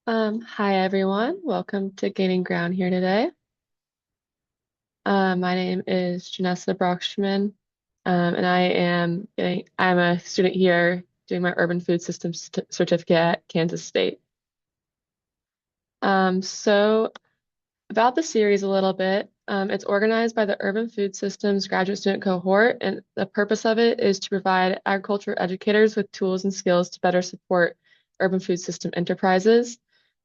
Hi everyone, welcome to Gaining Ground here today. My name is Janessa Brockschman, and I'm a student here doing my Urban Food Systems certificate at Kansas State. So about the series a little bit, it's organized by the Urban Food Systems graduate student cohort, and the purpose of it is to provide agriculture educators with tools and skills to better support urban food system enterprises.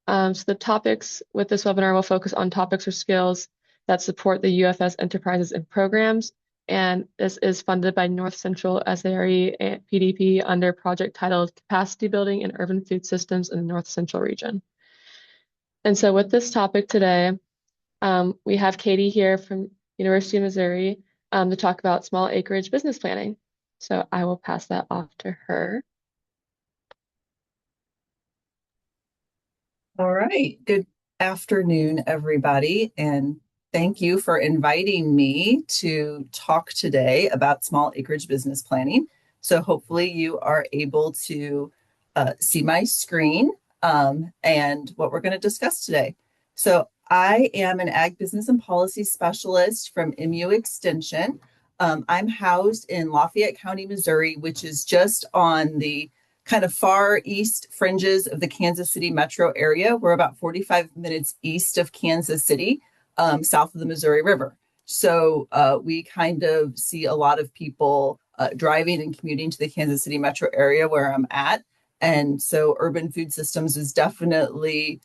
So the topics with this webinar will focus on topics or skills that support the UFS enterprises and programs. And this is funded by North Central SARE and PDP under project titled Capacity Building in Urban Food Systems in the North Central Region. And so with this topic today, we have Katie here from University of Missouri to talk about small acreage business planning. So I will pass that off to her. All right. Good afternoon, everybody. And thank you for inviting me to talk today about small acreage business planning. So hopefully you are able to see my screen and what we're going to discuss today. So I am an ag business and policy specialist from MU Extension. I'm housed in Lafayette County, Missouri, which is just on the kind of far east fringes of the Kansas City metro area. We're about 45 minutes east of Kansas City, south of the Missouri River. So we kind of see a lot of people driving and commuting to the Kansas City metro area where I'm at. And so urban food systems is definitely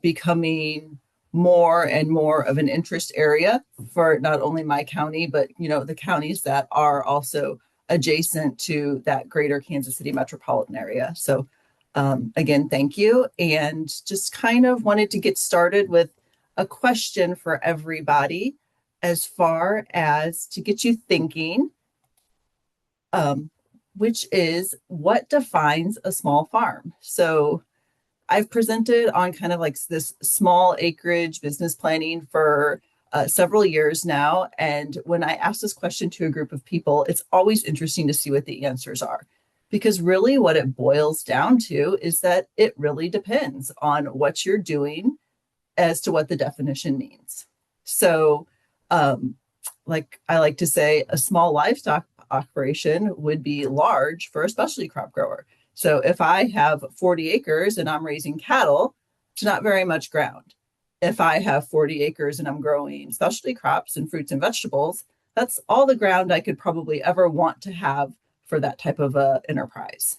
becoming more and more of an interest area for not only my county, but the counties that are also adjacent to that greater Kansas City metropolitan area. So again, thank you. And just kind of wanted to get started with a question for everybody as far as to get you thinking, which is what defines a small farm? So I've presented on kind of like this small acreage business planning for several years now. And when I ask this question to a group of people, it's always interesting to see what the answers are. Because really, what it boils down to is that it really depends on what you're doing as to what the definition means. So, like I like to say, a small livestock operation would be large for a specialty crop grower. So if I have 40 acres and I'm raising cattle, it's not very much ground. If I have 40 acres and I'm growing specialty crops and fruits and vegetables, that's all the ground I could probably ever want to have for that type of enterprise.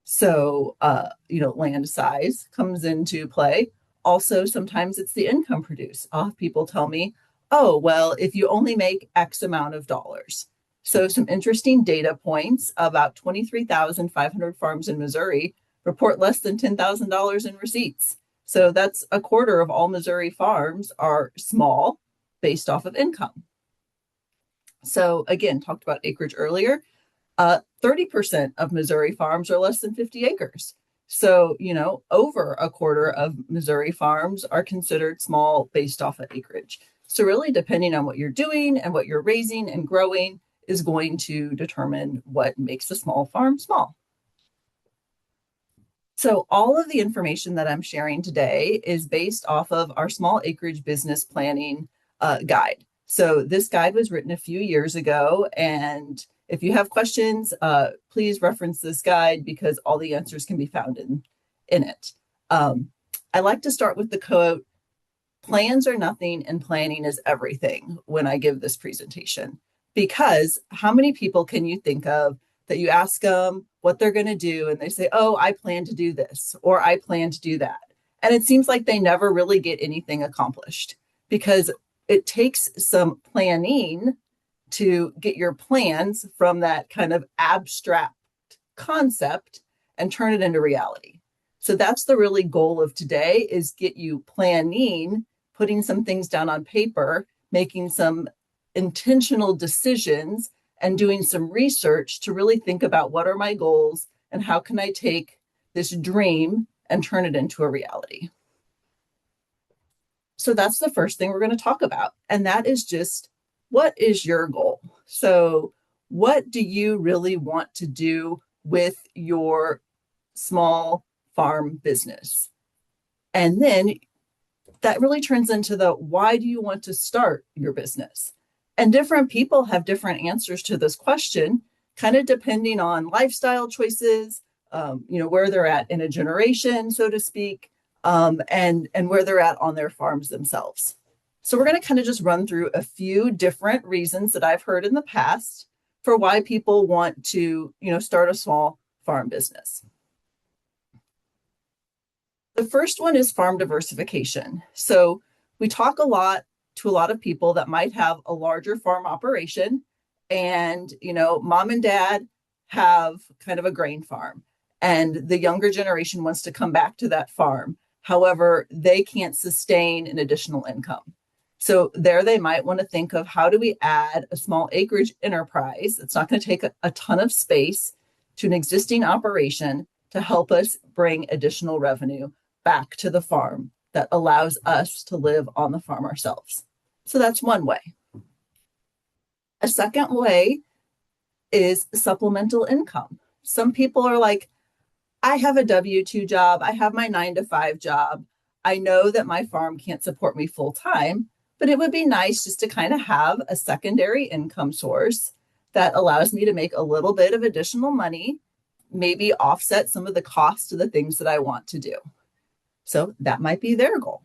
So, land size comes into play. Also, sometimes it's the income produced. I'll have people tell me, oh, well, if you only make X amount of dollars. So some interesting data points: about 23,500 farms in Missouri report less than $10,000 in receipts. So that's a quarter of all Missouri farms are small based off of income. So again, talked about acreage earlier. 30% of Missouri farms are less than 50 acres. So, over a quarter of Missouri farms are considered small based off of acreage. So really, depending on what you're doing and what you're raising and growing is going to determine what makes a small farm small. So all of the information that I'm sharing today is based off of our small acreage business planning guide. So this guide was written a few years ago, and if you have questions, please reference this guide because all the answers can be found in it. I like to start with the quote, "Plans are nothing and planning is everything," when I give this presentation. Because how many people can you think of that you ask them what they're going to do and they say, oh, I plan to do this or I plan to do that. And it seems like they never really get anything accomplished because it takes some planning to get your plans from that kind of abstract concept and turn it into reality. So that's the really goal of today, is get you planning, putting some things down on paper, making some intentional decisions, and doing some research to really think about what are my goals and how can I take this dream and turn it into a reality. So that's the first thing we're going to talk about. And that is just, what is your goal? So what do you really want to do with your small farm business? And then that really turns into the why do you want to start your business? And different people have different answers to this question, kind of depending on lifestyle choices, where they're at in a generation, so to speak, and where they're at on their farms themselves. So we're going to kind of just run through a few different reasons that I've heard in the past for why people want to, start a small farm business. The first one is farm diversification. So we talk a lot to a lot of people that might have a larger farm operation, and mom and dad have kind of a grain farm, and the younger generation wants to come back to that farm. However, they can't sustain an additional income. So there they might want to think of, how do we add a small acreage enterprise that's not going to take a ton of space to an existing operation to help us bring additional revenue back to the farm that allows us to live on the farm ourselves. So that's one way. A second way is supplemental income. Some people are like, I have a W-2 job, I have my 9-to-5 job. I know that my farm can't support me full time, but it would be nice just to kind of have a secondary income source that allows me to make a little bit of additional money, maybe offset some of the cost of the things that I want to do. So that might be their goal.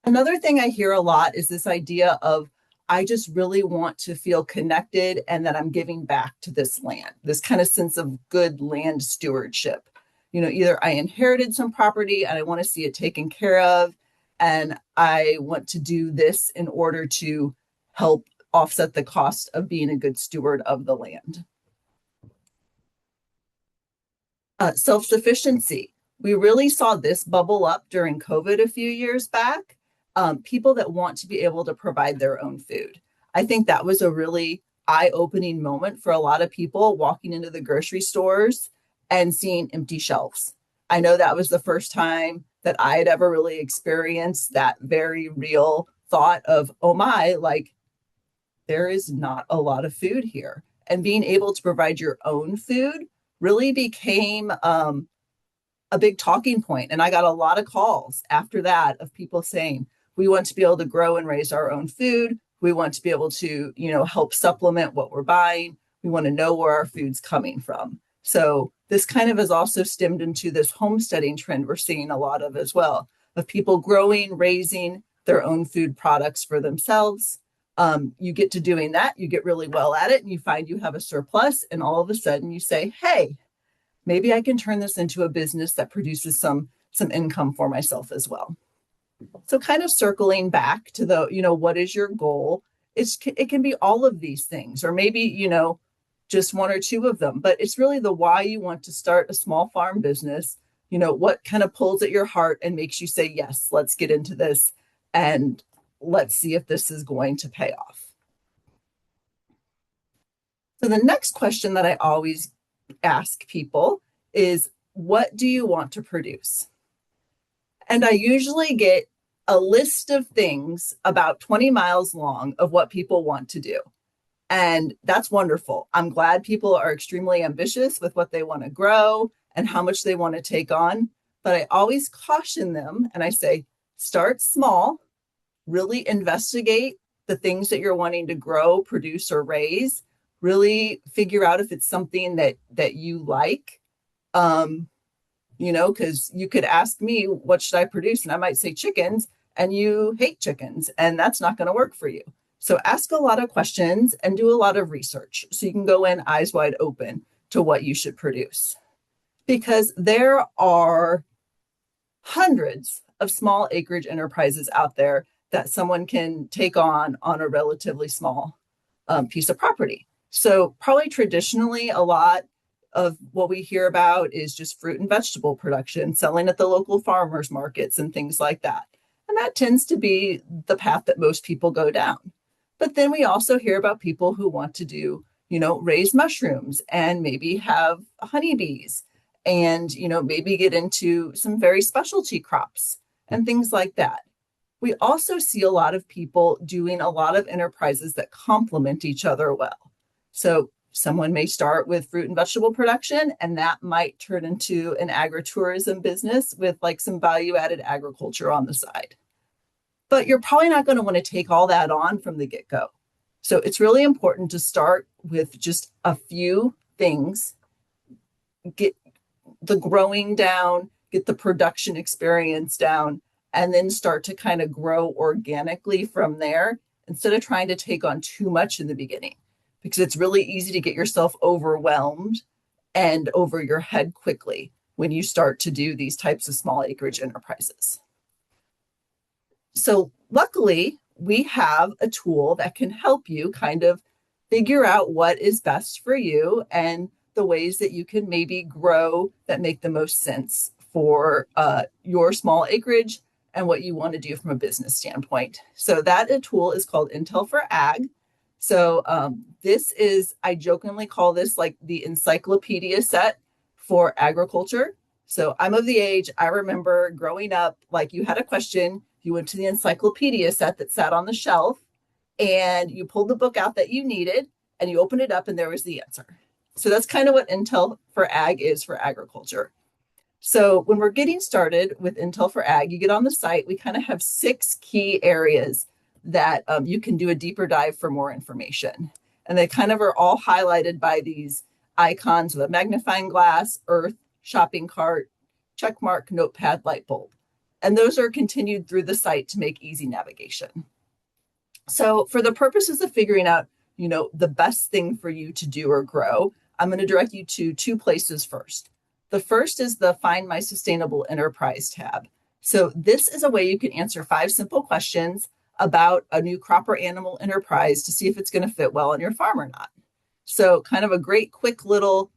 Another thing I hear a lot is this idea of, I just really want to feel connected and that I'm giving back to this land, this kind of sense of good land stewardship. Either I inherited some property and I want to see it taken care of, and I want to do this in order to help offset the cost of being a good steward of the land. Self-sufficiency. We really saw this bubble up during COVID a few years back. People that want to be able to provide their own food. I think that was a really eye-opening moment for a lot of people walking into the grocery stores and seeing empty shelves. I know that was the first time that I had ever really experienced that very real thought of, oh my, like, there is not a lot of food here. And being able to provide your own food really became a big talking point. And I got a lot of calls after that of people saying, we want to be able to grow and raise our own food. We want to be able to, help supplement what we're buying. We want to know where our food's coming from. So this kind of has also stemmed into this homesteading trend we're seeing a lot of as well, of people growing, raising their own food products for themselves. You get to doing that, you get really well at it, and you find you have a surplus, and all of a sudden you say, hey, maybe I can turn this into a business that produces some income for myself as well. So kind of circling back to the, what is your goal? It can be all of these things, or maybe, just one or two of them, but it's really the why you want to start a small farm business. What kind of pulls at your heart and makes you say, yes, let's get into this and let's see if this is going to pay off. So the next question that I always ask people is, what do you want to produce? And I usually get a list of things about 20 miles long of what people want to do. And that's wonderful. I'm glad people are extremely ambitious with what they want to grow and how much they want to take on. But I always caution them and I say, start small, really investigate the things that you're wanting to grow, produce, or raise. Really figure out if it's something that you like. Because you could ask me, what should I produce? And I might say chickens, and you hate chickens, and that's not going to work for you. So ask a lot of questions and do a lot of research so you can go in eyes wide open to what you should produce. Because there are hundreds of small acreage enterprises out there that someone can take on a relatively small piece of property. So probably traditionally, a lot of what we hear about is just fruit and vegetable production, selling at the local farmers markets and things like that. And that tends to be the path that most people go down. But then we also hear about people who want to do, raise mushrooms and maybe have honeybees and, maybe get into some very specialty crops and things like that. We also see a lot of people doing a lot of enterprises that complement each other well. So Someone may start with fruit and vegetable production, and that might turn into an agritourism business with like some value-added agriculture on the side. But you're probably not going to want to take all that on from the get-go. So it's really important to start with just a few things, get the growing down, get the production experience down, and then start to kind of grow organically from there instead of trying to take on too much in the beginning, because it's really easy to get yourself overwhelmed and over your head quickly when you start to do these types of small acreage enterprises. So luckily, we have a tool that can help you kind of figure out what is best for you and the ways that you can maybe grow that make the most sense for your small acreage and what you want to do from a business standpoint. So that tool is called Intel for Ag. So this is, I jokingly call this like the encyclopedia set for agriculture. So I'm of the age, I remember growing up, like you had a question, you went to the encyclopedia set that sat on the shelf, and you pulled the book out that you needed, and you opened it up, and there was the answer. So that's kind of what Intel for Ag is for agriculture. So when we're getting started with Intel for Ag, you get on the site, we kind of have 6 key areas that you can do a deeper dive for more information. And they kind of are all highlighted by these icons with a magnifying glass, earth, shopping cart, check mark, notepad, light bulb. And those are continued through the site to make easy navigation. So for the purposes of figuring out, the best thing for you to do or grow, I'm going to direct you to 2 places first. The first is the Find My Sustainable Enterprise tab. So this is a way you can answer 5 simple questions about a new crop or animal enterprise to see if it's going to fit well on your farm or not. So kind of a great quick little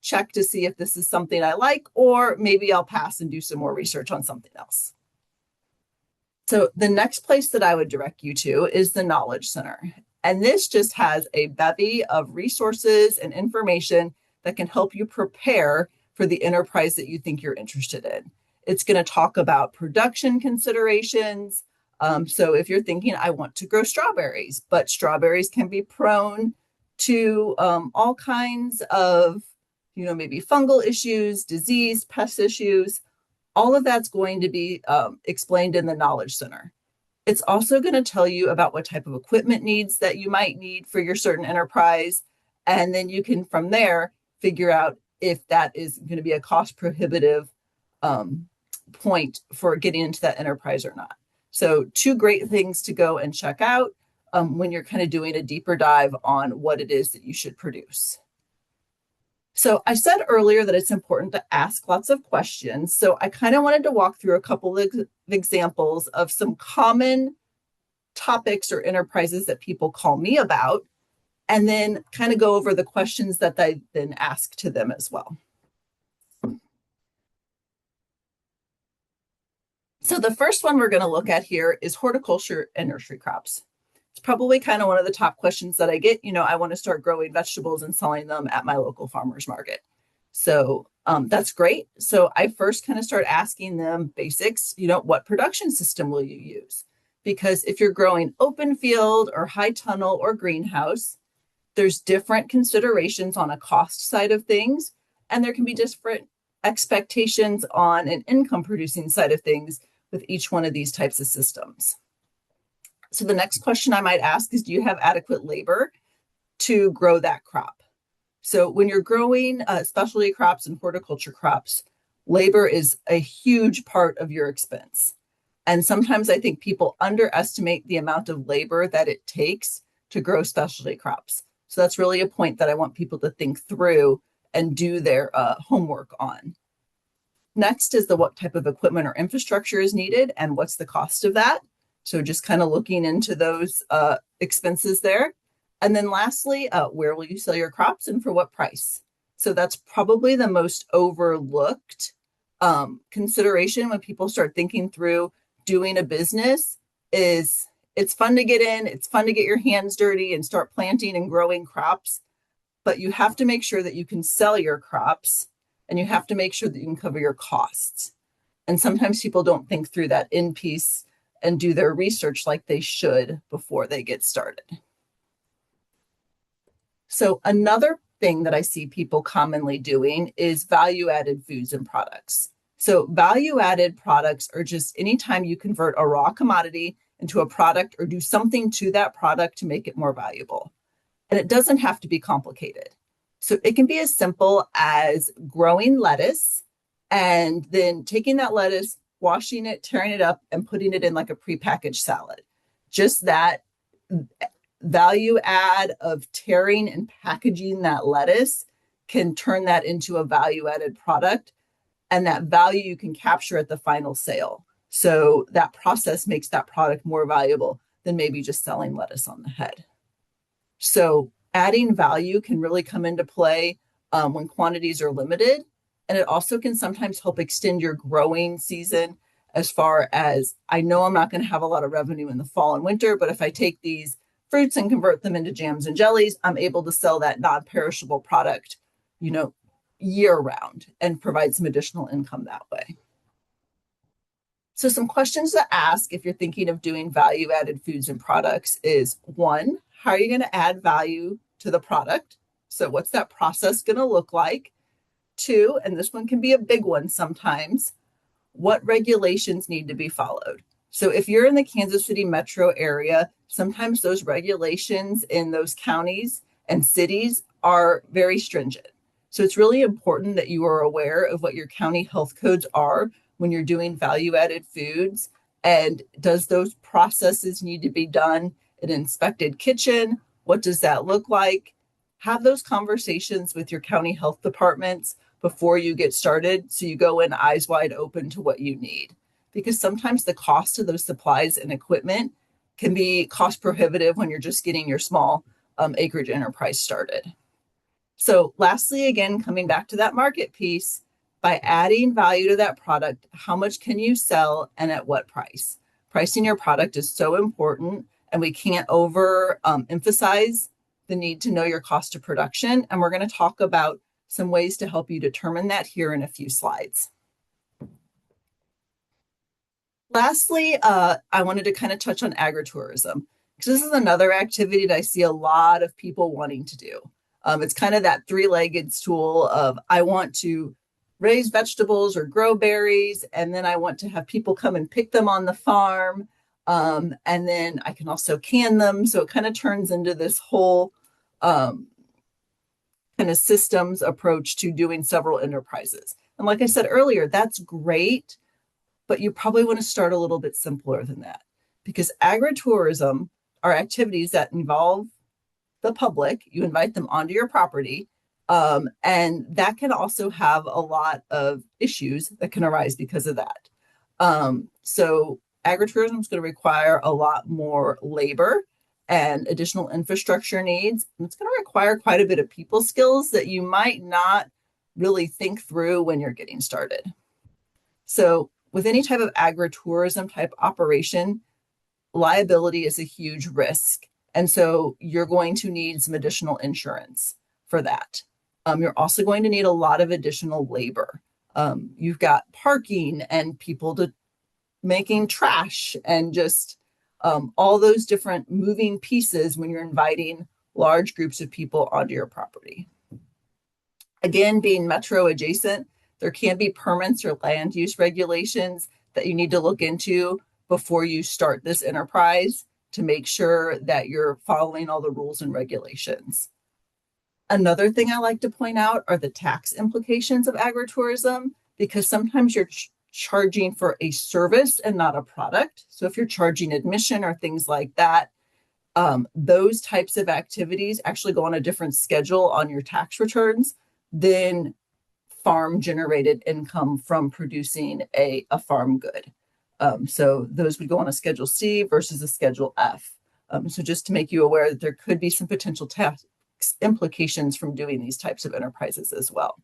check to see if this is something I like, or maybe I'll pass and do some more research on something else. So the next place that I would direct you to is the Knowledge Center. And this just has a bevy of resources and information that can help you prepare for the enterprise that you think you're interested in. It's going to talk about production considerations. So if you're thinking, I want to grow strawberries, but strawberries can be prone to all kinds of, maybe fungal issues, disease, pest issues, all of that's going to be explained in the Knowledge Center. It's also going to tell you about what type of equipment needs that you might need for your certain enterprise. And then you can, from there, figure out if that is going to be a cost prohibitive point for getting into that enterprise or not. So 2 great things to go and check out when you're kind of doing a deeper dive on what it is that you should produce. So I said earlier that it's important to ask lots of questions. So I kind of wanted to walk through a couple of examples of some common topics or enterprises that people call me about, and then kind of go over the questions that I then ask to them as well. So the first one we're going to look at here is horticulture and nursery crops. It's probably kind of one of the top questions that I get. I want to start growing vegetables and selling them at my local farmer's market. So that's great. So I first kind of start asking them basics, what production system will you use? Because if you're growing open field or high tunnel or greenhouse, there's different considerations on a cost side of things, and there can be different expectations on an income producing side of things with each one of these types of systems. So the next question I might ask is, do you have adequate labor to grow that crop? So when you're growing specialty crops and horticulture crops, labor is a huge part of your expense. And sometimes I think people underestimate the amount of labor that it takes to grow specialty crops. So that's really a point that I want people to think through and do their homework on. Next is what type of equipment or infrastructure is needed and what's the cost of that. So just kind of looking into those expenses there. And then lastly, where will you sell your crops and for what price? So that's probably the most overlooked consideration when people start thinking through doing a business. Is it's fun to get in, it's fun to get your hands dirty and start planting and growing crops, but you have to make sure that you can sell your crops, and you have to make sure that you can cover your costs. And sometimes people don't think through that in piece and do their research like they should before they get started. So another thing that I see people commonly doing is value-added foods and products. So value-added products are just anytime you convert a raw commodity into a product or do something to that product to make it more valuable. And it doesn't have to be complicated. So it can be as simple as growing lettuce and then taking that lettuce, washing it, tearing it up, and putting it in like a prepackaged salad. Just that value add of tearing and packaging that lettuce can turn that into a value added product. And that value you can capture at the final sale. So that process makes that product more valuable than maybe just selling lettuce on the head. So adding value can really come into play when quantities are limited. And it also can sometimes help extend your growing season as far as I know I'm not going to have a lot of revenue in the fall and winter, but if I take these fruits and convert them into jams and jellies, I'm able to sell that non-perishable product, year round and provide some additional income that way. So some questions to ask if you're thinking of doing value-added foods and products is one, how are you going to add value to the product? So what's that process going to look like? Two, and this one can be a big one sometimes, what regulations need to be followed? So if you're in the Kansas City metro area, sometimes those regulations in those counties and cities are very stringent. So it's really important that you are aware of what your county health codes are when you're doing value-added foods. And does those processes need to be done in an inspected kitchen? What does that look like? Have those conversations with your county health departments before you get started so you go in eyes wide open to what you need. Because sometimes the cost of those supplies and equipment can be cost prohibitive when you're just getting your small acreage enterprise started. So lastly, again, coming back to that market piece, by adding value to that product, how much can you sell and at what price? Pricing your product is so important, and we can't emphasize the need to know your cost of production. And we're going to talk about some ways to help you determine that here in a few slides. Lastly, I wanted to kind of touch on agritourism, because this is another activity that I see a lot of people wanting to do. It's kind of that three-legged stool of I want to raise vegetables or grow berries, and then I want to have people come and pick them on the farm, and then I can also can them. So it kind of turns into this whole kind of systems approach to doing several enterprises. And like I said earlier, that's great, but you probably want to start a little bit simpler than that, because agritourism are activities that involve the public. You invite them onto your property, and that can also have a lot of issues that can arise because of that. So agritourism is going to require a lot more labor and additional infrastructure needs. And it's going to require quite a bit of people skills that you might not really think through when you're getting started. So with any type of agritourism type operation, liability is a huge risk. And so you're going to need some additional insurance for that. You're also going to need a lot of additional labor. You've got parking and people making trash and just all those different moving pieces when you're inviting large groups of people onto your property. Again, being metro adjacent, there can be permits or land use regulations that you need to look into before you start this enterprise to make sure that you're following all the rules and regulations. Another thing I like to point out are the tax implications of agritourism, because sometimes you're charging for a service and not a product. So if you're charging admission or things like that, those types of activities actually go on a different schedule on your tax returns than farm generated income from producing a farm good. So those would go on a Schedule C versus a Schedule F. So just to make you aware that there could be some potential tax implications from doing these types of enterprises as well.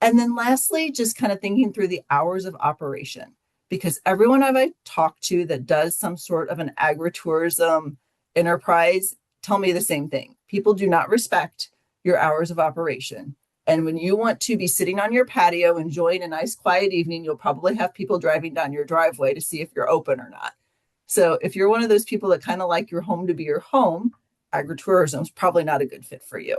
And then lastly, just kind of thinking through the hours of operation, because everyone I've talked to that does some sort of an agritourism enterprise tell me the same thing. People do not respect your hours of operation. And when you want to be sitting on your patio enjoying a nice quiet evening, you'll probably have people driving down your driveway to see if you're open or not. So if you're one of those people that kind of like your home to be your home, agritourism is probably not a good fit for you.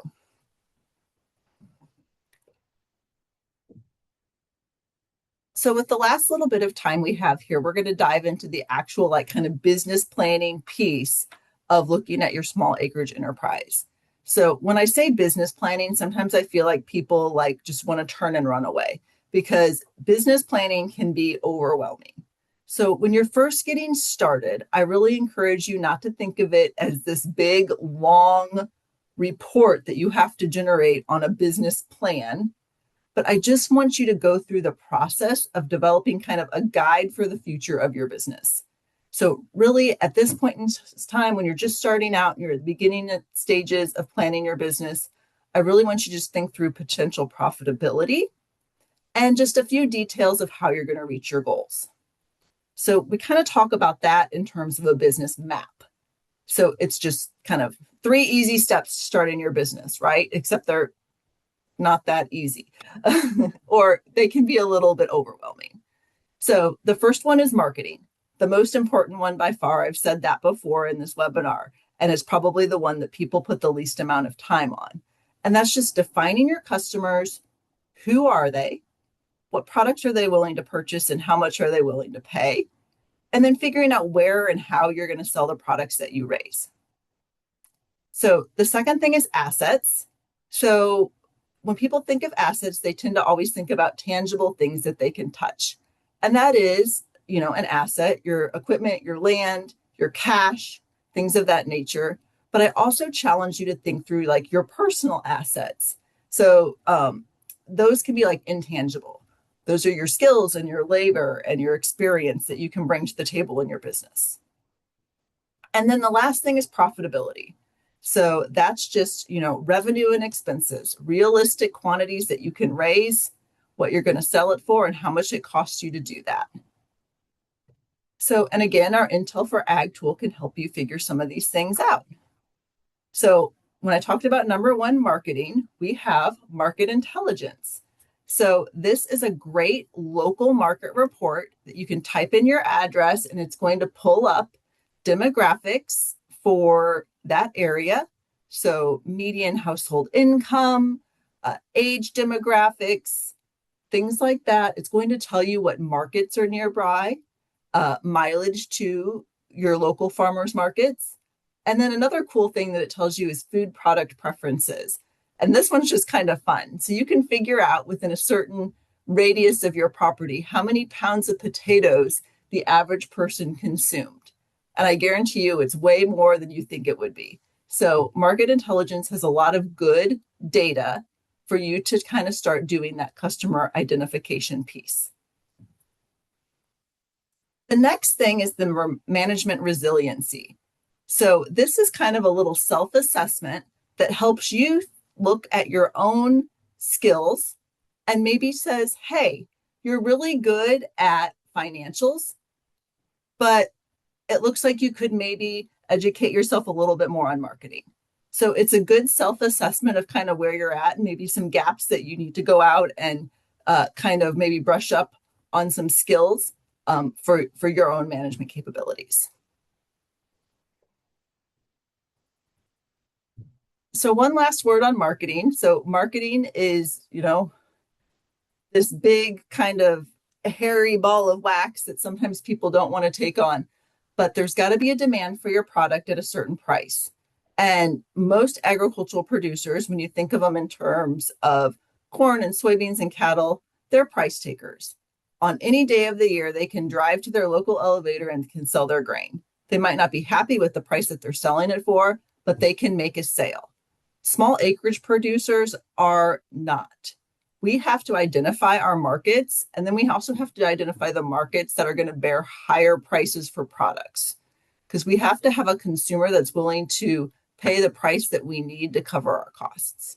So with the last little bit of time we have here, we're going to dive into the actual like kind of business planning piece of looking at your small acreage enterprise. So when I say business planning, sometimes I feel like people like just want to turn and run away because business planning can be overwhelming. So when you're first getting started, I really encourage you not to think of it as this big, long report that you have to generate on a business plan, but I just want you to go through the process of developing kind of a guide for the future of your business. So really at this point in time, when you're just starting out, you're at the beginning stages of planning your business, I really want you to just think through potential profitability and just a few details of how you're going to reach your goals. So we kind of talk about that in terms of a business map. So it's just kind of 3 easy steps to starting your business, right? Except they're not that easy, or they can be a little bit overwhelming. So the first one is marketing, the most important one by far. I've said that before in this webinar, and it's probably the one that people put the least amount of time on. And that's just defining your customers. Who are they? What products are they willing to purchase and how much are they willing to pay? And then figuring out where and how you're going to sell the products that you raise. So the second thing is assets. So when people think of assets, they tend to always think about tangible things that they can touch. And that is, an asset, your equipment, your land, your cash, things of that nature. But I also challenge you to think through like your personal assets. So those can be like intangible. Those are your skills and your labor and your experience that you can bring to the table in your business. And then the last thing is profitability. So that's just, revenue and expenses, realistic quantities that you can raise, what you're going to sell it for, and how much it costs you to do that. So, and again, our Intel for Ag tool can help you figure some of these things out. So when I talked about number 1, marketing, we have market intelligence. So this is a great local market report that you can type in your address and it's going to pull up demographics for that area. So median household income, age demographics, things like that. It's going to tell you what markets are nearby, mileage to your local farmers markets. And then another cool thing that it tells you is food product preferences. And this one's just kind of fun. So you can figure out within a certain radius of your property how many pounds of potatoes the average person consumed. And I guarantee you it's way more than you think it would be. So market intelligence has a lot of good data for you to kind of start doing that customer identification piece. The next thing is the management resiliency. So this is kind of a little self-assessment that helps you look at your own skills and maybe says, hey, you're really good at financials, but it looks like you could maybe educate yourself a little bit more on marketing. So it's a good self-assessment of kind of where you're at and maybe some gaps that you need to go out and kind of maybe brush up on some skills for your own management capabilities. So one last word on marketing. So marketing is, this big kind of hairy ball of wax that sometimes people don't want to take on, but there's got to be a demand for your product at a certain price. And most agricultural producers, when you think of them in terms of corn and soybeans and cattle, they're price takers. On any day of the year, they can drive to their local elevator and can sell their grain. They might not be happy with the price that they're selling it for, but they can make a sale. Small acreage producers are not. We have to identify our markets, and then we also have to identify the markets that are going to bear higher prices for products, because we have to have a consumer that's willing to pay the price that we need to cover our costs.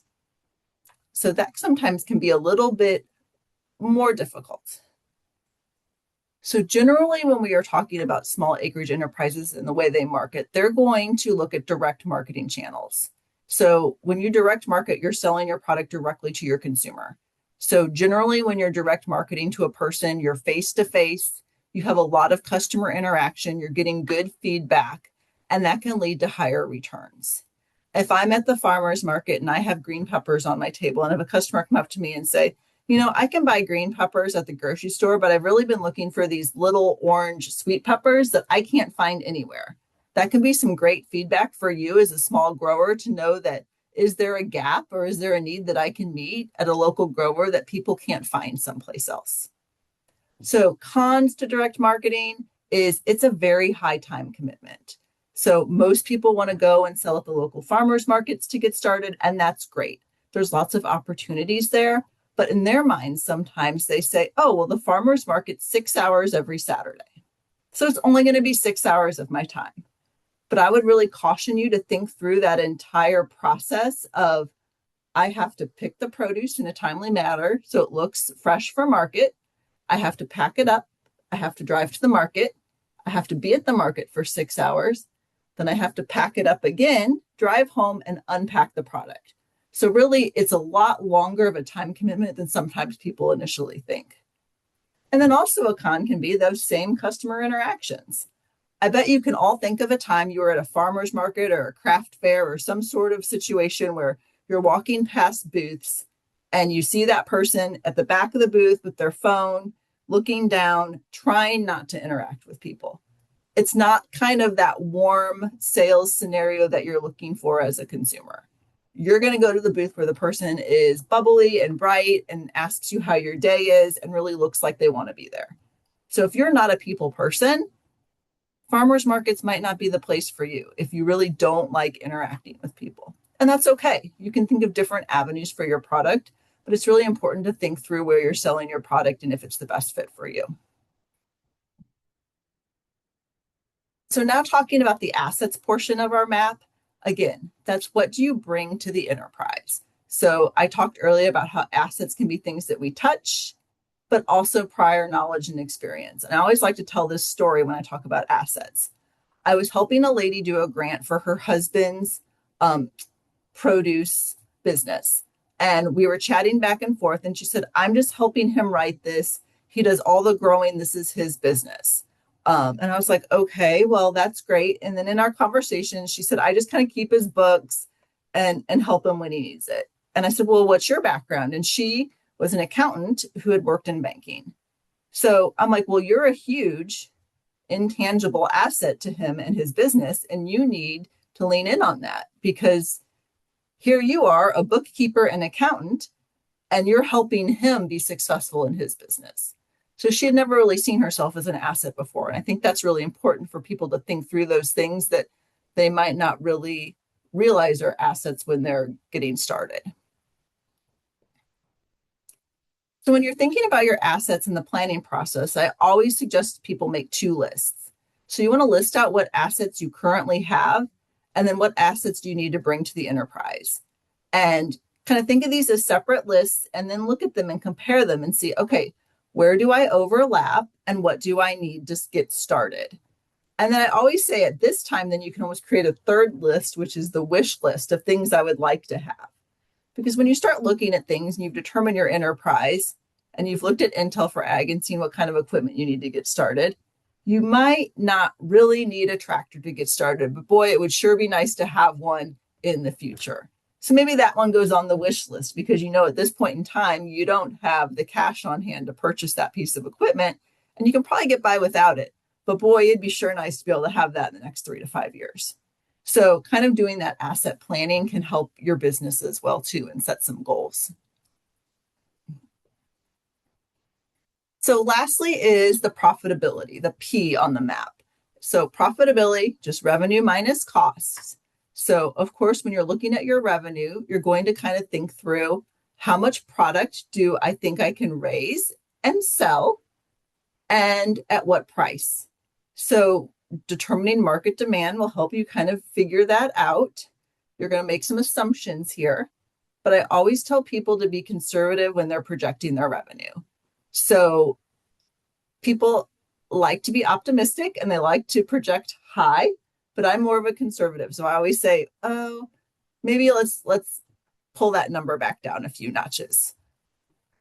So that sometimes can be a little bit more difficult. So generally, when we are talking about small acreage enterprises and the way they market, they're going to look at direct marketing channels. So when you direct market, you're selling your product directly to your consumer. So generally, when you're direct marketing to a person, you're face-to-face, you have a lot of customer interaction, you're getting good feedback, and that can lead to higher returns. If I'm at the farmer's market and I have green peppers on my table and I have a customer come up to me and say, I can buy green peppers at the grocery store, but I've really been looking for these little orange sweet peppers that I can't find anywhere. That can be some great feedback for you as a small grower to know that, is there a gap or is there a need that I can meet at a local grower that people can't find someplace else? So cons to direct marketing is it's a very high time commitment. So most people want to go and sell at the local farmers markets to get started, and that's great. There's lots of opportunities there, but in their minds, sometimes they say, oh, well, the farmers market's 6 hours every Saturday. So it's only going to be 6 hours of my time. But I would really caution you to think through that entire process of, I have to pick the produce in a timely manner so it looks fresh for market. I have to pack it up. I have to drive to the market. I have to be at the market for 6 hours. Then I have to pack it up again, drive home, and unpack the product. So really, it's a lot longer of a time commitment than sometimes people initially think. And then also a con can be those same customer interactions. I bet you can all think of a time you were at a farmer's market or a craft fair or some sort of situation where you're walking past booths and you see that person at the back of the booth with their phone, looking down, trying not to interact with people. It's not kind of that warm sales scenario that you're looking for as a consumer. You're going to go to the booth where the person is bubbly and bright and asks you how your day is and really looks like they want to be there. So if you're not a people person, farmers markets might not be the place for you if you really don't like interacting with people. And that's okay. You can think of different avenues for your product, but it's really important to think through where you're selling your product and if it's the best fit for you. So now talking about the assets portion of our map, again, that's what do you bring to the enterprise? So I talked earlier about how assets can be things that we touch, but also prior knowledge and experience. And I always like to tell this story when I talk about assets. I was helping a lady do a grant for her husband's produce business. And we were chatting back and forth. And she said, I'm just helping him write this. He does all the growing. This is his business. And I was like, okay, well, that's great. And then in our conversation, she said, I just kind of keep his books and help him when he needs it. And I said, well, what's your background? And she was an accountant who had worked in banking. So I'm like, well, you're a huge intangible asset to him and his business, and you need to lean in on that because here you are, a bookkeeper and accountant, and you're helping him be successful in his business. So she had never really seen herself as an asset before. And I think that's really important for people to think through those things that they might not really realize are assets when they're getting started. So when you're thinking about your assets in the planning process, I always suggest people make 2 lists. So you want to list out what assets you currently have, and then what assets do you need to bring to the enterprise. And kind of think of these as separate lists and then look at them and compare them and see, okay, where do I overlap and what do I need to get started? And then I always say at this time, then you can almost create a 3rd list, which is the wish list of things I would like to have. Because when you start looking at things and you've determined your enterprise and you've looked at Intel for ag and seen what kind of equipment you need to get started, you might not really need a tractor to get started, but boy, it would sure be nice to have one in the future. So maybe that one goes on the wish list because at this point in time, you don't have the cash on hand to purchase that piece of equipment and you can probably get by without it. But boy, it'd be sure nice to be able to have that in the next 3 to 5 years. So kind of doing that asset planning can help your business as well too and set some goals. So lastly is the profitability, the P on the map. So profitability, just revenue minus costs. So of course, when you're looking at your revenue, you're going to kind of think through how much product do I think I can raise and sell and at what price. So determining market demand will help you kind of figure that out. You're going to make some assumptions here, but I always tell people to be conservative when they're projecting their revenue. So people like to be optimistic and they like to project high, but I'm more of a conservative. So I always say, oh, maybe let's pull that number back down a few notches.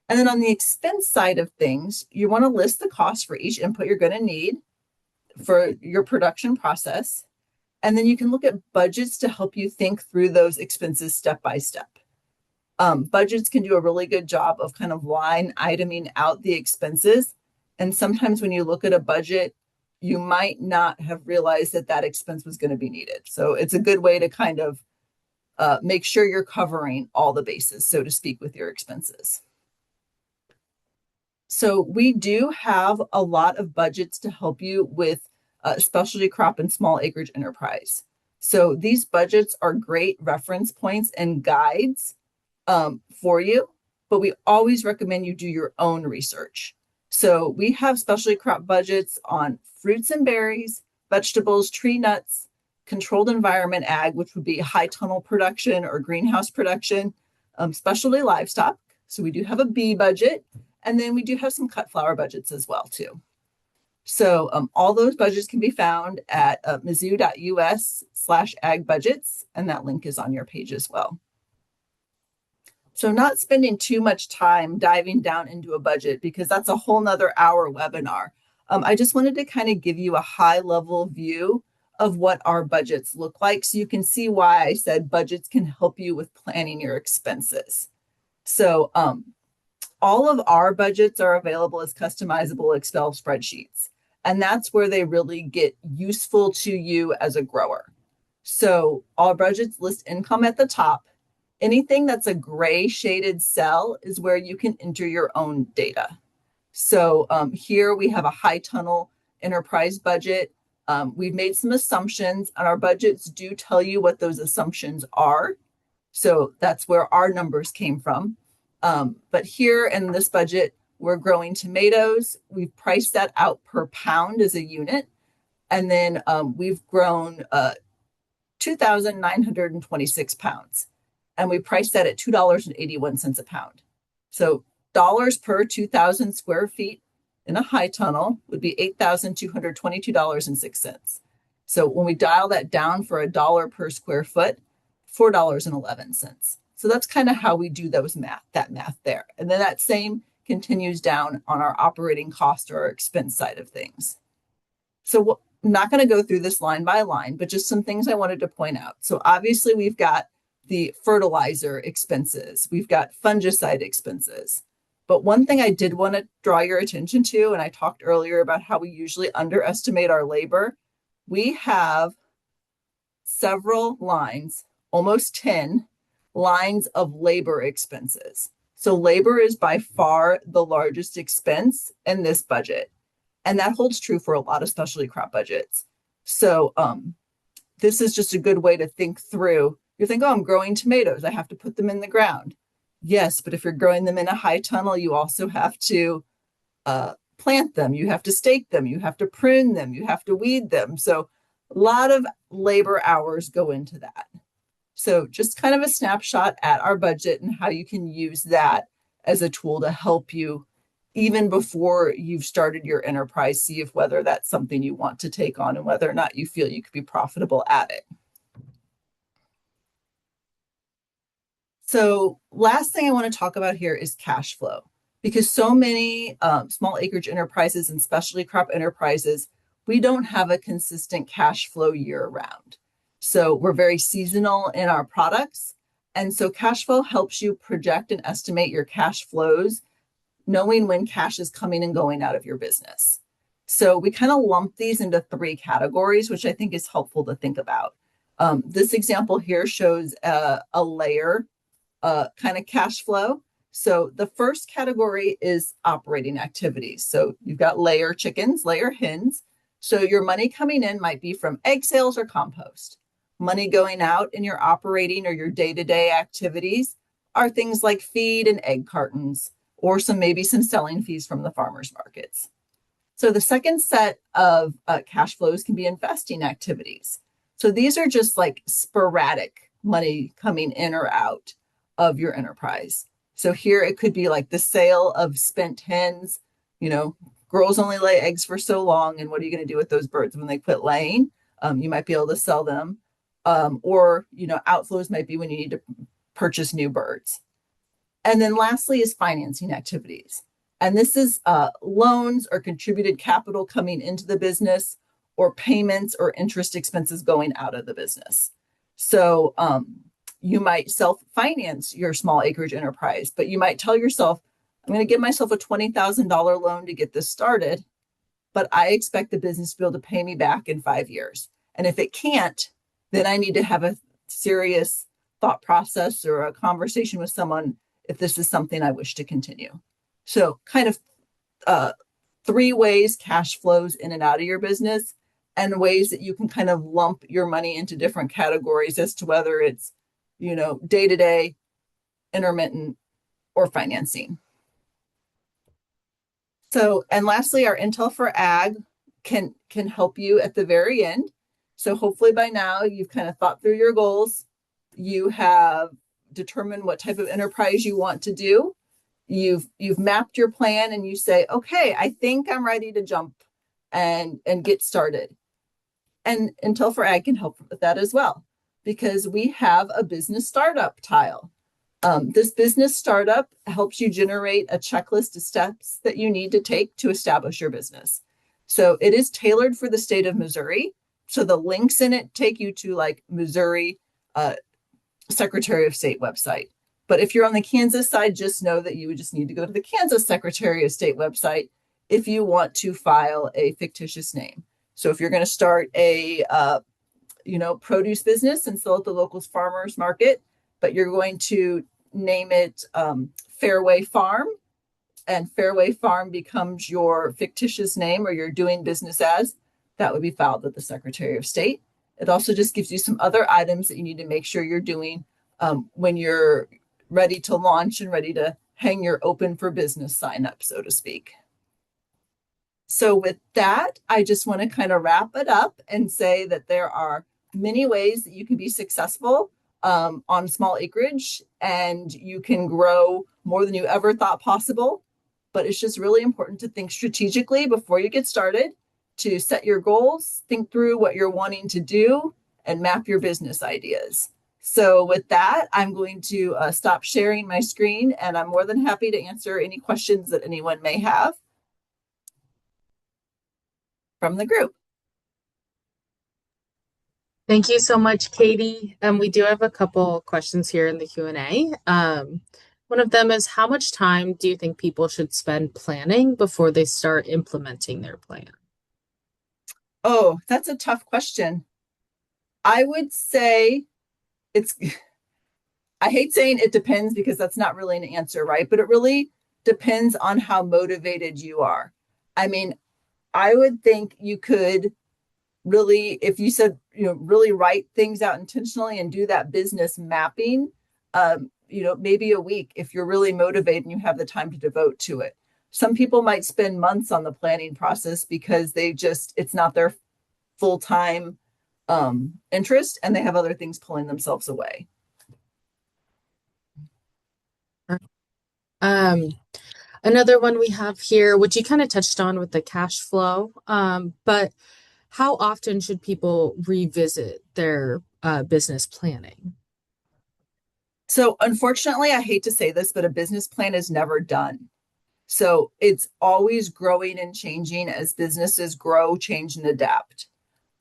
And then on the expense side of things, you want to list the cost for each input you're going to need for your production process. And then you can look at budgets to help you think through those expenses step by step. Budgets can do a really good job of kind of line iteming out the expenses. And sometimes when you look at a budget, you might not have realized that that expense was going to be needed. So it's a good way to kind of make sure you're covering all the bases, so to speak, with your expenses. So we do have a lot of budgets to help you with specialty crop and small acreage enterprise. So these budgets are great reference points and guides for you, but we always recommend you do your own research. So we have specialty crop budgets on fruits and berries, vegetables, tree nuts, controlled environment ag, which would be high tunnel production or greenhouse production, specialty livestock. So we do have a bee budget, and then we do have some cut flower budgets as well too. So all those budgets can be found at mizzou.us/ag budgets, and that link is on your page as well. So not spending too much time diving down into a budget, because that's a whole nother hour webinar. I just wanted to kind of give you a high level view of what our budgets look like, so you can see why I said budgets can help you with planning your expenses. So all of our budgets are available as customizable Excel spreadsheets, and that's where they really get useful to you as a grower. So all budgets list income at the top. Anything that's a gray shaded cell is where you can enter your own data. So here we have a high tunnel enterprise budget. We've made some assumptions, and our budgets do tell you what those assumptions are. So that's where our numbers came from. But here in this budget, we're growing tomatoes. We've priced that out per pound as a unit. And then we've grown 2,926 pounds. And we priced that at $2.81 a pound. So dollars per 2,000 square feet in a high tunnel would be $8,222.06. So when we dial that down for a dollar per square foot, $4.11. So that's kind of how we do that math there. And then that same continues down on our operating cost or our expense side of things. So I'm not going to go through this line by line, but just some things I wanted to point out. So obviously we've got the fertilizer expenses, we've got fungicide expenses. But one thing I did want to draw your attention to, and I talked earlier about how we usually underestimate our labor, we have several lines, almost 10 lines of labor expenses. So labor is by far the largest expense in this budget. And that holds true for a lot of specialty crop budgets. So this is just a good way to think through. You think, oh, I'm growing tomatoes, I have to put them in the ground. Yes, but if you're growing them in a high tunnel, you also have to plant them, you have to stake them, you have to prune them, you have to weed them. So a lot of labor hours go into that. So just kind of a snapshot at our budget and how you can use that as a tool to help you even before you've started your enterprise, see if whether that's something you want to take on and whether or not you feel you could be profitable at it. So last thing I want to talk about here is cash flow, because so many small acreage enterprises and specialty crop enterprises, we don't have a consistent cash flow year round. So we're very seasonal in our products. And so cash flow helps you project and estimate your cash flows, knowing when cash is coming and going out of your business. So we kind of lump these into 3 categories, which I think is helpful to think about. This example here shows a layer kind of cash flow. So the first category is operating activities. So you've got layer chickens, layer hens. So your money coming in might be from egg sales or compost. Money going out in your operating or your day-to-day activities are things like feed and egg cartons, or maybe some selling fees from the farmers markets. So the second set of cash flows can be investing activities. So these are just like sporadic money coming in or out of your enterprise. So here it could be like the sale of spent hens. You know, girls only lay eggs for so long, and what are you going to do with those birds when they quit laying? You might be able to sell them, or outflows might be when you need to purchase new birds. And then lastly is financing activities, and this is loans or contributed capital coming into the business, or payments or interest expenses going out of the business. So you might self-finance your small acreage enterprise, but you might tell yourself, I'm going to give myself a $20,000 loan to get this started, but I expect the business to be able to pay me back in 5 years. And if it can't, then I need to have a serious thought process or a conversation with someone if this is something I wish to continue. So kind of uh, three ways cash flows in and out of your business, and ways that you can kind of lump your money into different categories as to whether it's, day to day, intermittent, or financing. So, and lastly, our Intel for Ag can help you at the very end. So hopefully by now you've kind of thought through your goals. You have determined what type of enterprise you want to do. You've mapped your plan and you say, okay, I think I'm ready to jump and get started. And Intel for Ag can help with that as well, because we have a business startup tile. This business startup helps you generate a checklist of steps that you need to take to establish your business. So it is tailored for the state of Missouri. So the links in it take you to like Missouri Secretary of State website. But if you're on the Kansas side, just know that you would just need to go to the Kansas Secretary of State website if you want to file a fictitious name. So if you're going to start a produce business and sell at the local farmers market, but you're going to name it Fairway Farm, and Fairway Farm becomes your fictitious name or you're doing business as, that would be filed with the Secretary of State. It also just gives you some other items that you need to make sure you're doing when you're ready to launch and ready to hang your open for business sign up, so to speak. So with that, I just want to kind of wrap it up and say that there are many ways that you can be successful on small acreage, and you can grow more than you ever thought possible. But it's just really important to think strategically before you get started, to set your goals, think through what you're wanting to do, and map your business ideas. So with that, I'm going to stop sharing my screen, and I'm more than happy to answer any questions that anyone may have from the group. Thank you so much, Katie. We do have a couple questions here in the Q&A. One of them is, how much time do you think people should spend planning before they start implementing their plan? Oh, that's a tough question. I would say I hate saying it depends, because that's not really an answer, right? But it really depends on how motivated you are. I mean, I would think you could really, if you said, really write things out intentionally and do that business mapping, maybe a week if you're really motivated and you have the time to devote to it. Some people might spend months on the planning process because it's not their full-time interest, and they have other things pulling themselves away. Another one we have here, which you kind of touched on with the cash flow, but how often should people revisit their business planning? So unfortunately, I hate to say this, but a business plan is never done. So it's always growing and changing as businesses grow, change, and adapt.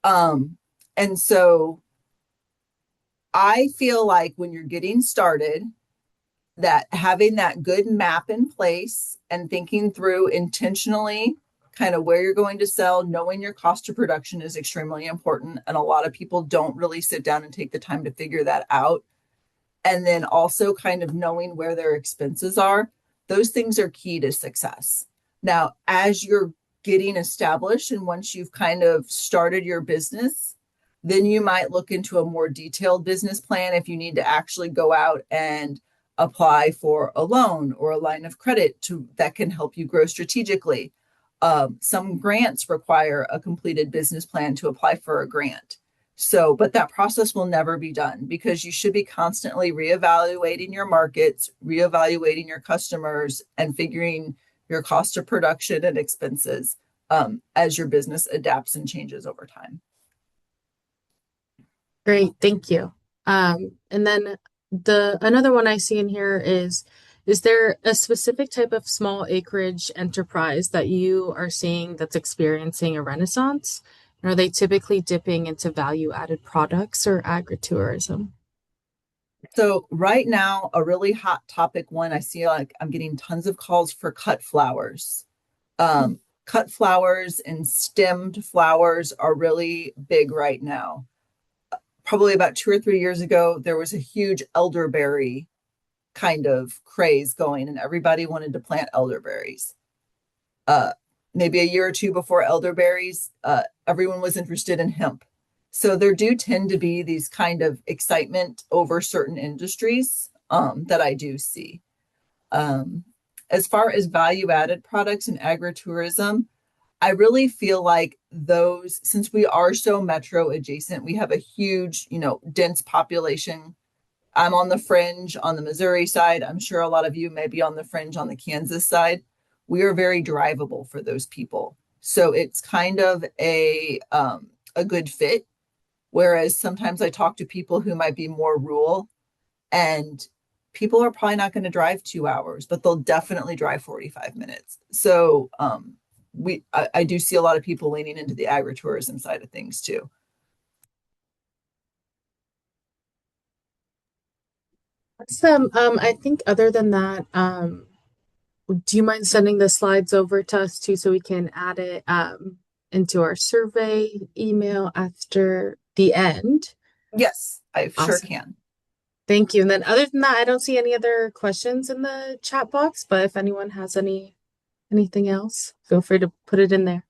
And so I feel like when you're getting started, that having that good map in place and thinking through intentionally kind of where you're going to sell, knowing your cost of production is extremely important. And a lot of people don't really sit down and take the time to figure that out. And then also kind of knowing where their expenses are. Those things are key to success. Now, as you're getting established and once you've kind of started your business, then you might look into a more detailed business plan if you need to actually go out and apply for a loan or a line of credit that can help you grow strategically. Some grants require a completed business plan to apply for a grant. So, but that process will never be done, because you should be constantly reevaluating your markets, reevaluating your customers, and figuring your cost of production and expenses as your business adapts and changes over time. Great, thank you. And then another one I see in here is there a specific type of small acreage enterprise that you are seeing that's experiencing a renaissance? Are they typically dipping into value-added products or agritourism? So right now, a really hot topic one, I see like I'm getting tons of calls for cut flowers. Cut flowers and stemmed flowers are really big right now. Probably about 2 or 3 years ago, there was a huge elderberry kind of craze going, and everybody wanted to plant elderberries. Uh, Maybe a year or two before elderberries, everyone was interested in hemp. So there do tend to be these kind of excitement over certain industries that I do see. Um, as far as value added products and agritourism, I really feel like those, since we are so metro adjacent, we have a huge, dense population. I'm on the fringe on the Missouri side. I'm sure a lot of you may be on the fringe on the Kansas side. We are very drivable for those people. So it's kind of a good fit. Whereas sometimes I talk to people who might be more rural, and people are probably not going to drive 2 hours, but they'll definitely drive 45 minutes. So I do see a lot of people leaning into the agritourism side of things too. Awesome. I think other than that, do you mind sending the slides over to us too so we can add it into our survey email after the end? Yes, I sure Awesome. can. Thank you. And then other than that, I don't see any other questions in the chat box, but if anyone has anything else, feel free to put it in there.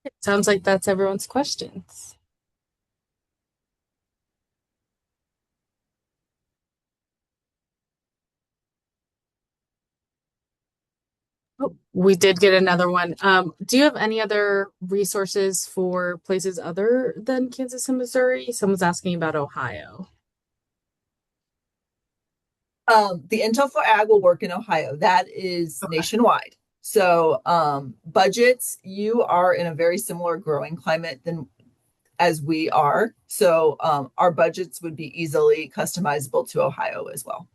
It sounds like that's everyone's questions. Oh, we did get another one. Do you have any other resources for places other than Kansas and Missouri? Someone's asking about Ohio. The Intel for Ag will work in Ohio. That is Okay. nationwide. So budgets, you are in a very similar growing climate than as we are. So our budgets would be easily customizable to Ohio as well.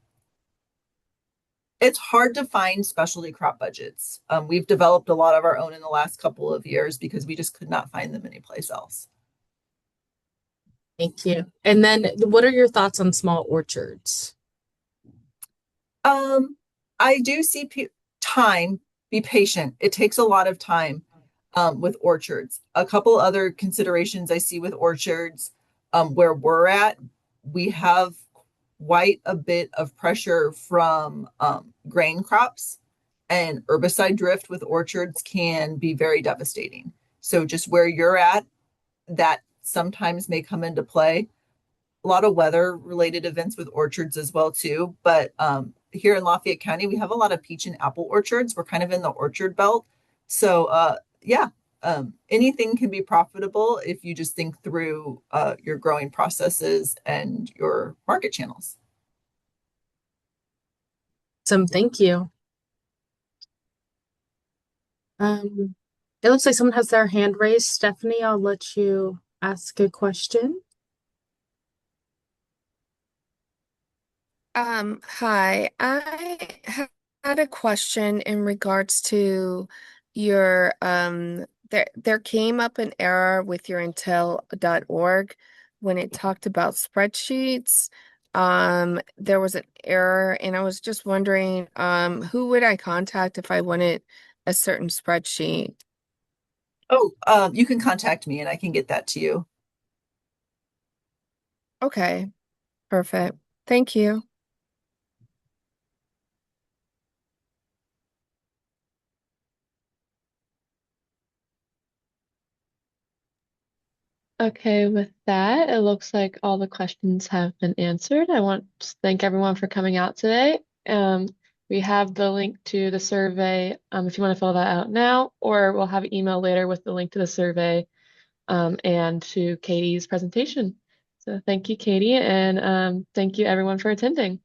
It's hard to find specialty crop budgets. We've developed a lot of our own in the last couple of years because we just could not find them anyplace else. Thank you. And then what are your thoughts on small orchards? I do see time, be patient. It takes a lot of time with orchards. A couple other considerations I see with orchards where we're at, we have quite a bit of pressure from grain crops, and herbicide drift with orchards can be very devastating. So just where you're at, that sometimes may come into play. A lot of weather related events with orchards as well too. But here in Lafayette County, we have a lot of peach and apple orchards. We're kind of in the orchard belt. So yeah, anything can be profitable if you just think through your growing processes and your market channels. Thank you. Um, it looks like someone has their hand raised. Stephanie, I'll let you ask a question. Hi. Had a question in regards to your there came up an error with your intel.org when it talked about spreadsheets. There was an error and I was just wondering who would I contact if I wanted a certain spreadsheet? Oh, you can contact me and I can get that to you. Okay, perfect. Thank you. Okay, with that, it looks like all the questions have been answered. I want to thank everyone for coming out today. We have the link to the survey if you want to fill that out now, or we'll have an email later with the link to the survey and to Katie's presentation. So thank you, Katie, and thank you everyone for attending.